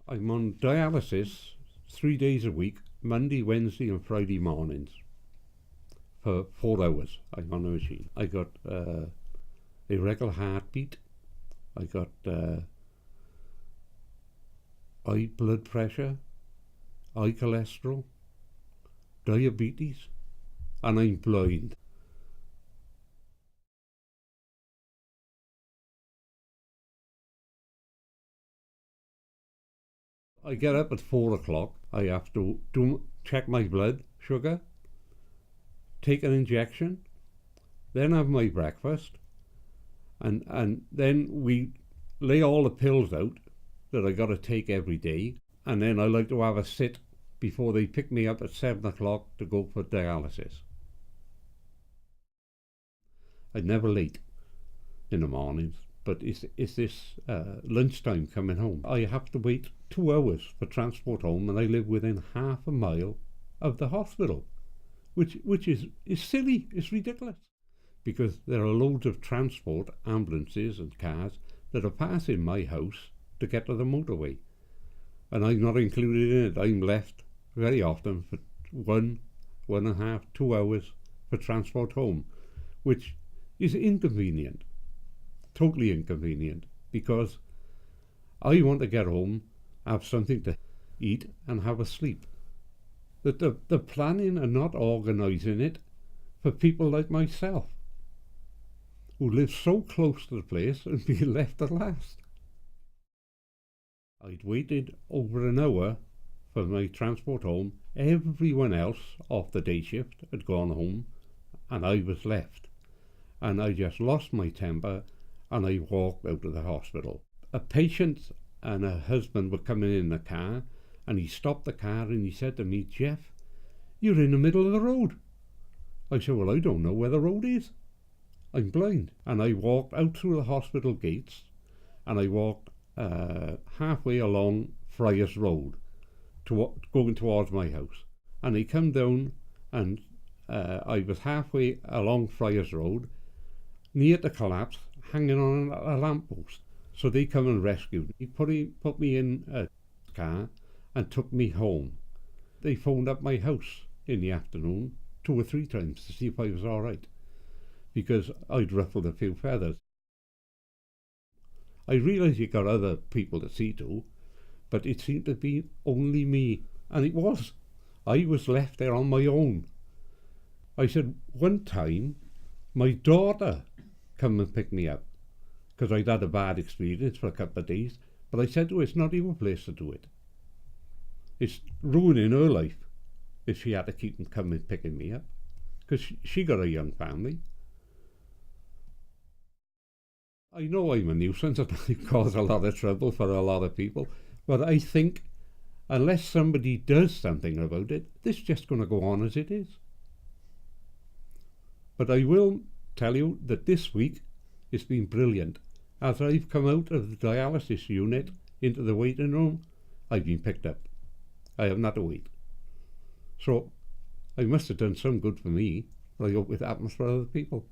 I'm on dialysis 3 days a week, Monday, Wednesday and Friday mornings for 4 hours. I'm on a machine. I got irregular heartbeat. I got high blood pressure, high cholesterol, diabetes, and I'm blind. I get up at 4 o'clock. I have to check my blood sugar, take an injection, then have my breakfast, and then we lay all the pills out that I got to take every day, and then I like to have a sit before they pick me up at 7 o'clock to go for dialysis. I'm never late in the mornings, but it's this lunchtime coming home. I have to wait 2 hours for transport home, and I live within half a mile of the hospital, which is silly. It's ridiculous, because there are loads of transport, ambulances and cars that are passing my house to get to the motorway, and I'm not included in it. I'm left very often for 1.5, 2 hours for transport home, which is inconvenient, totally inconvenient, because I want to get home, have something to eat and have a sleep. That the planning and not organising it for people like myself, who live so close to the place and be left at last. I'd waited over an hour for my transport home. Everyone else off the day shift had gone home, and I was left. And I just lost my temper, and I walked out of the hospital. A patient and her husband were coming in the car, and he stopped the car and he said to me, "Geoff, you're in the middle of the road." I said, "Well, I don't know where the road is. I'm blind." And I walked out through the hospital gates, and I walked halfway along Friars Road, going towards my house. And he come down, and I was halfway along Friars Road, near to collapse, hanging on a lamppost. So they come and rescued me, put me in a car and took me home. They phoned up my house in the afternoon 2 or 3 times to see if I was all right, because I'd ruffled a few feathers. I realised you got other people to see to, but it seemed to be only me, and it was. I was left there on my own. I said one time, my daughter come and pick me up, because I'd had a bad experience for a couple of days, but I said to her, it's not your place to do it. It's ruining her life if she had to keep coming picking me up, because she got a young family. I know I'm a nuisance and I cause a lot of trouble for a lot of people, but I think unless somebody does something about it, this is just going to go on as it is. But I will tell you that this week it's been brilliant. As I've come out of the dialysis unit into the waiting room, I've been picked up. I haven't had to wait. So I must have done some good for me, but I hope it happens for other people.